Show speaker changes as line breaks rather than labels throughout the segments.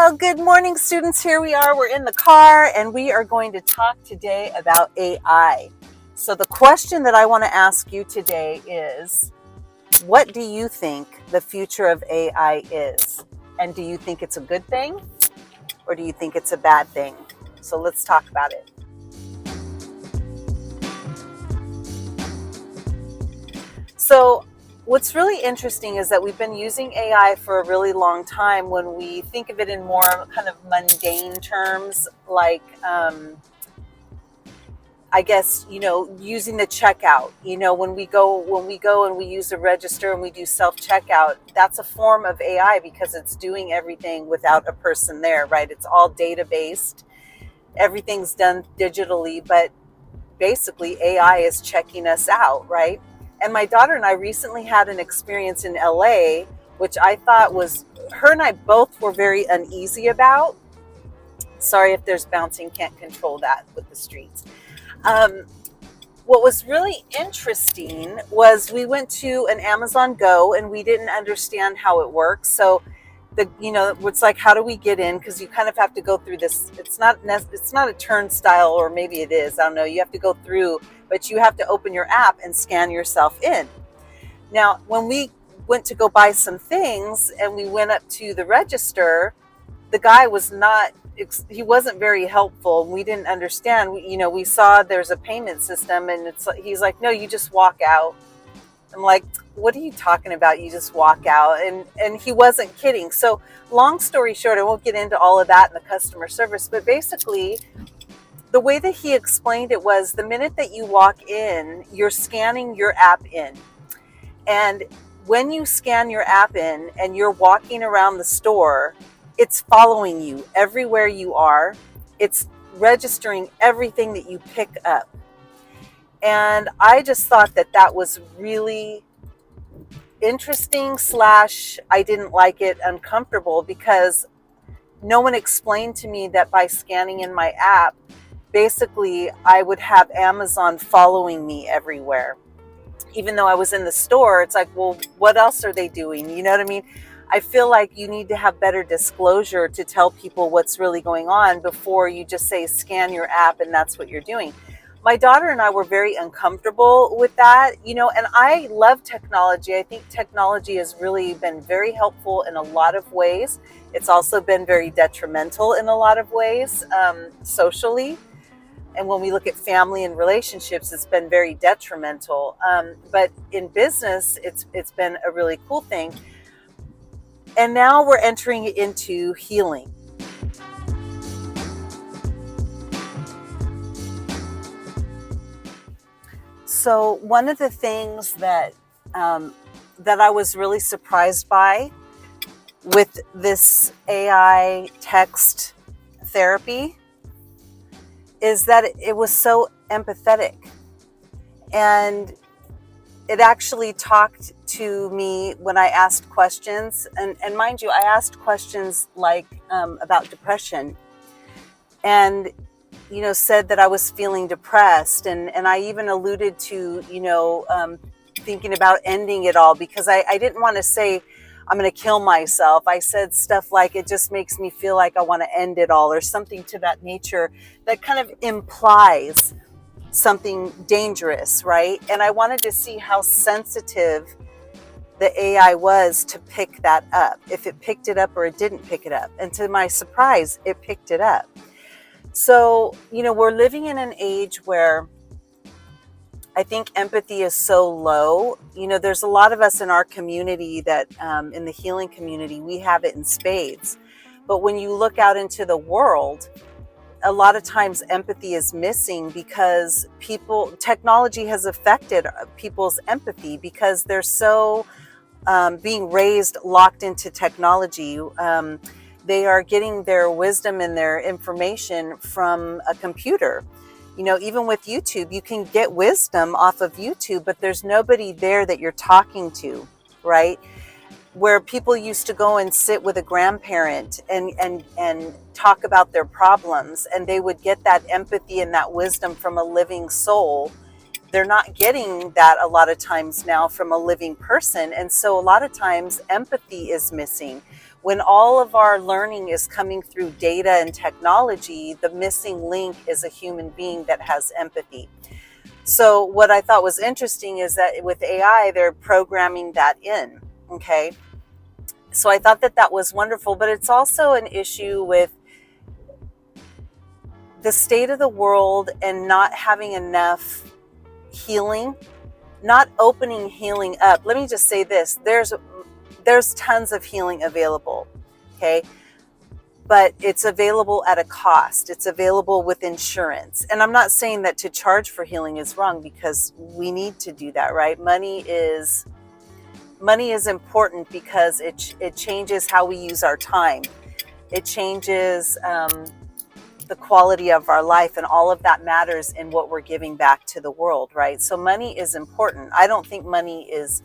Well, good morning, students. Here we are. We're in the car, and we are going to talk today about AI. So the question that I want to ask you today is, what do you think the future of AI is? And do you think it's a good thing, or do you think it's a bad thing? So let's talk about it. So what's really interesting is that we've been using AI for a really long time when we think of it in more kind of mundane terms, like I guess, using the checkout. When we go and we use the register and we do self-checkout, that's a form of AI because it's doing everything without a person there, right? It's all data-based. Everything's done digitally, but basically AI is checking us out, right? And my daughter and I recently had an experience in LA, which I thought was, her and I both were very uneasy about. Sorry if there's bouncing, can't control that with the streets. What was really interesting was we went to an Amazon Go and we didn't understand how it works. So it's like, how do we get in? Because you kind of have to go through this. It's not a turnstile, or maybe it is. I don't know. You have to go through, but you have to open your app and scan yourself in. Now, when we went to go buy some things and we went up to the register, the guy he wasn't very helpful. We didn't understand. We saw there's a payment system, and he's like, no, you just walk out. I'm like, what are you talking about? You just walk out. And he wasn't kidding. So long story short, I won't get into all of that in the customer service, but basically the way that he explained it was, the minute that you walk in, you're scanning your app in. And when you scan your app in and you're walking around the store, it's following you everywhere you are. It's registering everything that you pick up. And I just thought that was really interesting / I didn't like it, uncomfortable, because no one explained to me that by scanning in my app, basically I would have Amazon following me everywhere. Even though I was in the store, it's like, well, what else are they doing? You know what I mean? I feel like you need to have better disclosure to tell people what's really going on before you just say scan your app and that's what you're doing. My daughter and I were very uncomfortable with that, and I love technology. I think technology has really been very helpful in a lot of ways. It's also been very detrimental in a lot of ways, socially. And when we look at family and relationships, it's been very detrimental. But in business, it's been a really cool thing. And now we're entering into healing. So one of the things that I was really surprised by with this AI text therapy is that it was so empathetic, and it actually talked to me when I asked questions. And mind you, I asked questions like about depression, and said that I was feeling depressed. And I even alluded to, thinking about ending it all, because I didn't want to say I'm going to kill myself. I said stuff like, it just makes me feel like I want to end it all, or something to that nature that kind of implies something dangerous, right? And I wanted to see how sensitive the AI was to pick that up, if it picked it up or it didn't pick it up. And to my surprise, it picked it up. So, we're living in an age where I think empathy is so low. There's a lot of us in our community that, in the healing community, we have it in spades. But when you look out into the world, a lot of times empathy is missing, because technology has affected people's empathy, because they're so being raised locked into technology. They are getting their wisdom and their information from a computer. Even with YouTube, you can get wisdom off of YouTube, but there's nobody there that you're talking to, right? Where people used to go and sit with a grandparent and talk about their problems, and they would get that empathy and that wisdom from a living soul. They're not getting that a lot of times now from a living person. And so a lot of times empathy is missing. When all of our learning is coming through data and technology, the missing link is a human being that has empathy. So what I thought was interesting is that with AI, they're programming that in. Okay. So I thought that that was wonderful, but it's also an issue with the state of the world and not having enough healing, not opening healing up. Let me just say this. There's tons of healing available. Okay. But it's available at a cost. It's available with insurance. And I'm not saying that to charge for healing is wrong, because we need to do that, right? Money is important because it changes how we use our time. It changes the quality of our life, and all of that matters in what we're giving back to the world, right? So money is important. I don't think money is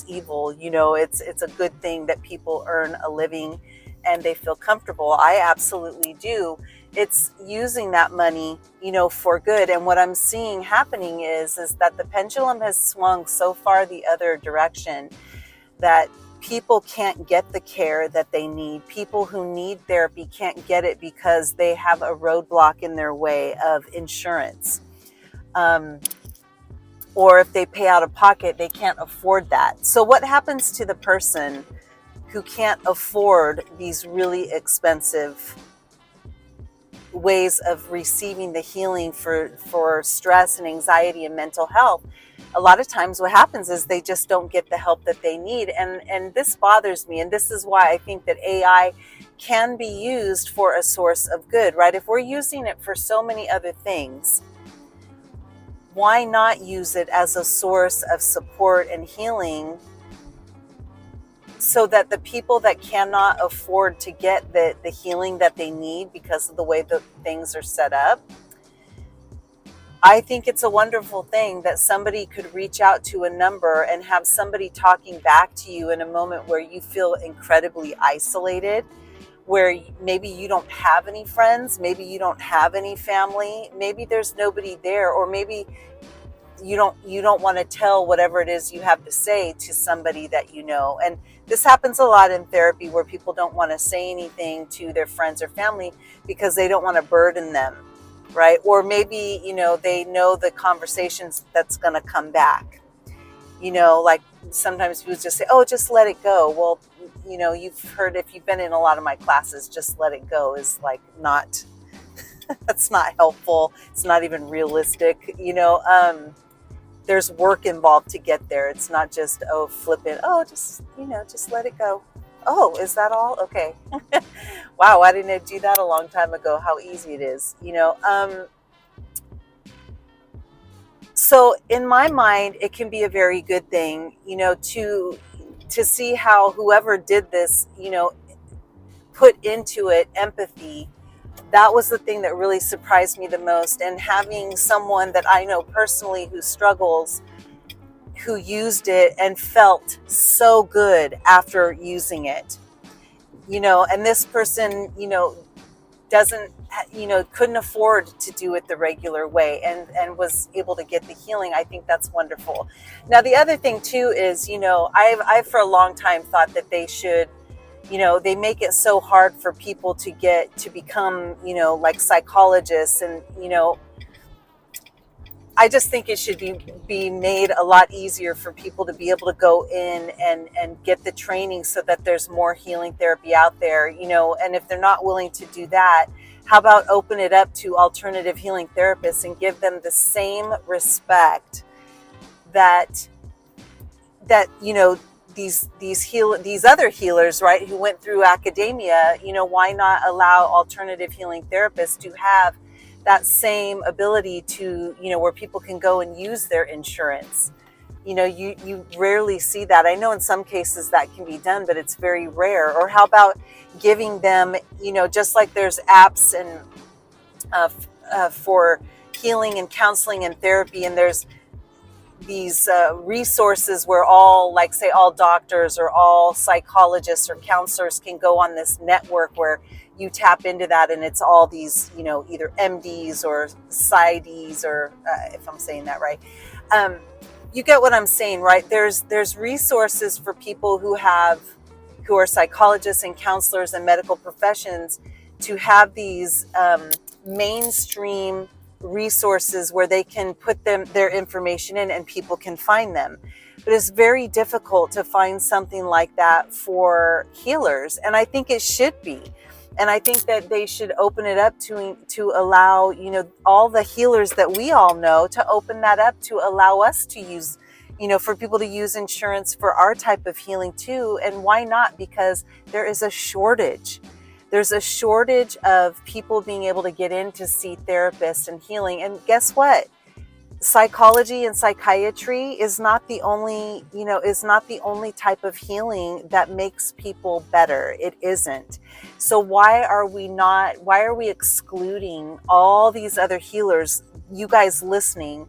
evil. It's a good thing that people earn a living and they feel comfortable. I absolutely do. It's using that money, for good. And what I'm seeing happening is that the pendulum has swung so far the other direction that people can't get the care that they need. People who need therapy can't get it because they have a roadblock in their way of insurance. Or if they pay out of pocket, they can't afford that. So what happens to the person who can't afford these really expensive ways of receiving the healing for stress and anxiety and mental health? A lot of times what happens is they just don't get the help that they need. And this bothers me. And this is why I think that AI can be used for a source of good, right? If we're using it for so many other things, why not use it as a source of support and healing, so that the people that cannot afford to get the healing that they need because of the way that things are set up? I think it's a wonderful thing that somebody could reach out to a number and have somebody talking back to you in a moment where you feel incredibly isolated, where maybe you don't have any friends, maybe you don't have any family, maybe there's nobody there, or maybe you don't want to tell whatever it is you have to say to somebody that you know. And this happens a lot in therapy, where people don't want to say anything to their friends or family because they don't want to burden them, right? Or maybe, they know the conversations that's going to come back. Like sometimes people just say, oh, just let it go. Well, you've heard, if you've been in a lot of my classes, just let it go is like not, that's not helpful. It's not even realistic. There's work involved to get there. It's not just, oh, flip it. Oh, just let it go. Oh, is that all? Okay. Wow, why didn't I do that a long time ago? How easy it is, So in my mind, it can be a very good thing, to see how whoever did this, put into it empathy. That was the thing that really surprised me the most. And having someone that I know personally who struggles, who used it and felt so good after using it, and this person, doesn't, couldn't afford to do it the regular way and was able to get the healing. I think that's wonderful. Now, the other thing too is, I've for a long time thought that they should, they make it so hard for people to become, like psychologists. And, I just think it should be made a lot easier for people to be able to go in and get the training, so that there's more healing therapy out there, and if they're not willing to do that, how about open it up to alternative healing therapists and give them the same respect that these other healers, right, who went through academia. Why not allow alternative healing therapists to have that same ability to, where people can go and use their insurance? You rarely see that. I know in some cases that can be done, but it's very rare. Or how about giving them, just like there's apps and for healing and counseling and therapy, and there's these resources where all doctors or all psychologists or counselors can go on this network where you tap into that, and it's all these, either MDs or PsyDs, or if I'm saying that right. You get what I'm saying, right? There's resources for people who who are psychologists and counselors and medical professions to have these mainstream resources where they can put their information in and people can find them. But it's very difficult to find something like that for healers, and I think it should be. And I think that they should open it up to allow, you know, all the healers that we all know to open that up to allow us to use, you know, for people to use insurance for our type of healing too. And why not? Because there is a shortage. There's a shortage of people being able to get in to see therapists and healing. And guess what? Psychology and psychiatry is not the only, you know, is not the only type of healing that makes people better. It isn't. So why are we excluding all these other healers? You guys listening,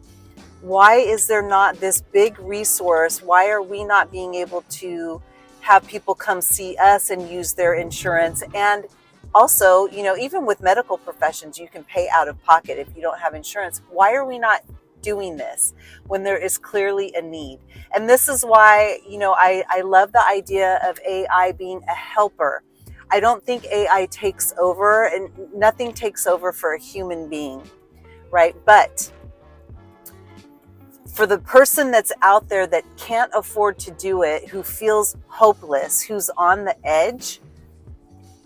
why is there not this big resource? Why are we not being able to have people come see us and use their insurance? And also, you know, even with medical professions, you can pay out of pocket if you don't have insurance. Why are we not doing this when there is clearly a need? And this is why, you know, I love the idea of AI being a helper. I don't think AI takes over, and nothing takes over for a human being, right? But for the person that's out there that can't afford to do it, who feels hopeless, who's on the edge,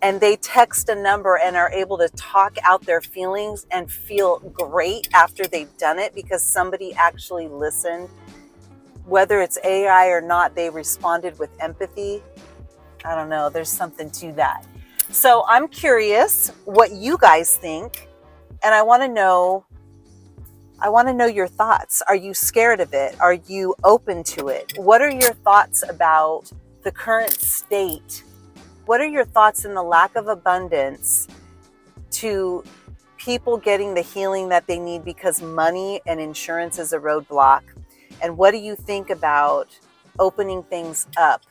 and they text a number and are able to talk out their feelings and feel great after they've done it because somebody actually listened, whether it's AI or not, they responded with empathy. I don't know, there's something to that. So I'm curious what you guys think, and I want to know your thoughts. Are you scared of it? Are you open to it? What are your thoughts about the current state? What are your thoughts in the lack of abundance to people getting the healing that they need because money and insurance is a roadblock? And what do you think about opening things up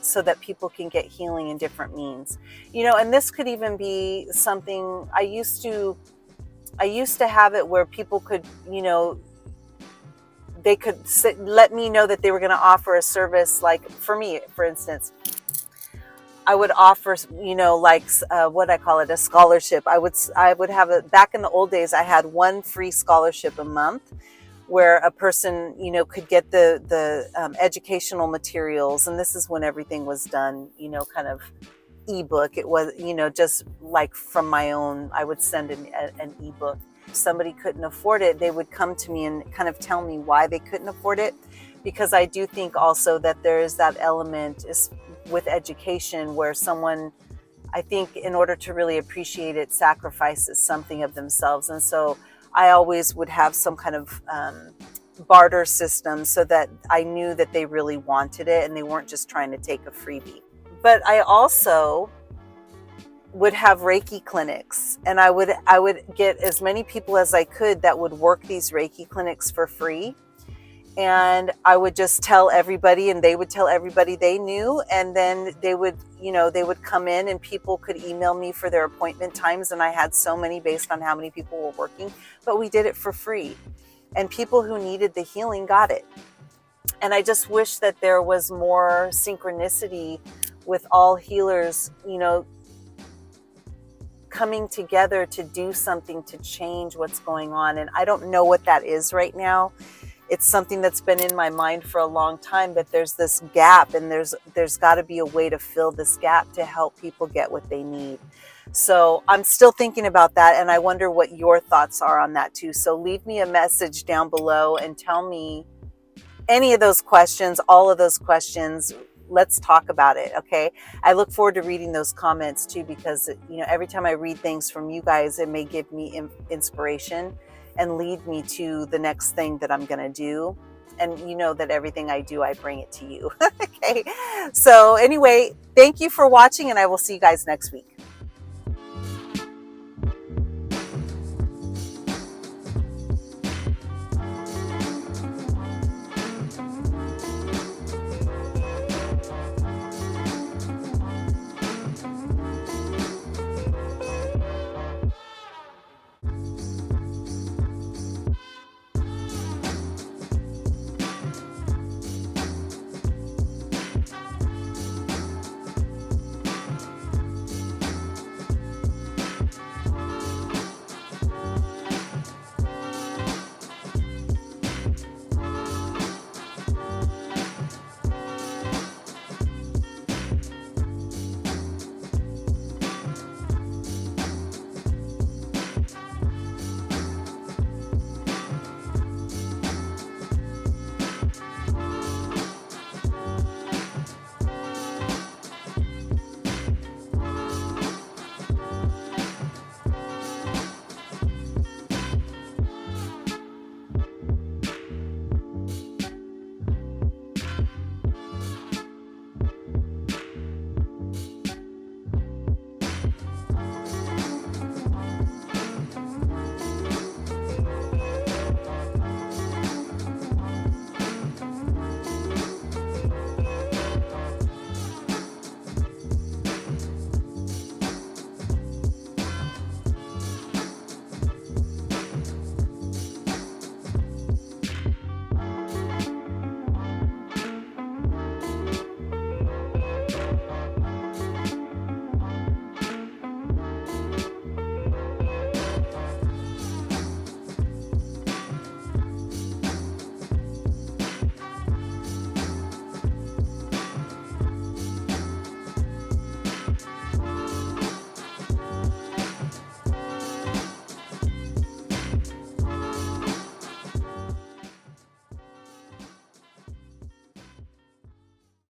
so that people can get healing in different means? You know, and this could even be something I used to have it where people could, you know, they could let me know that they were going to offer a service. Like for me, for instance, I would offer, you know, like what I call it, a scholarship. I would have a, back in the old days, I had one free scholarship a month where a person, you know, could get the educational materials. And this is when everything was done, you know, kind of ebook. It was, you know, just like from my own, I would send an ebook. If somebody couldn't afford it, they would come to me and kind of tell me why they couldn't afford it. Because I do think also that there is that element with education where someone, I think in order to really appreciate it, sacrifices something of themselves. And so I always would have some kind of barter system so that I knew that they really wanted it and they weren't just trying to take a freebie. But I also would have Reiki clinics, and I would get as many people as I could that would work these Reiki clinics for free. And I would just tell everybody, and they would tell everybody they knew, and then they would, you know, they would come in and people could email me for their appointment times, and I had so many based on how many people were working, but we did it for free. And people who needed the healing got it. And I just wish that there was more synchronicity with all healers, you know, coming together to do something to change what's going on. And I don't know what that is right now. It's something that's been in my mind for a long time, but there's this gap, and there's got to be a way to fill this gap to help people get what they need. So I'm still thinking about that, and I wonder what your thoughts are on that too. So leave me a message down below and tell me any of those questions, all of those questions. Let's talk about it, okay? I look forward to reading those comments too, because, you know, every time I read things from you guys, it may give me inspiration and lead me to the next thing that I'm going to do. And you know that everything I do, I bring it to you. Okay. So anyway, thank you for watching, and I will see you guys next week.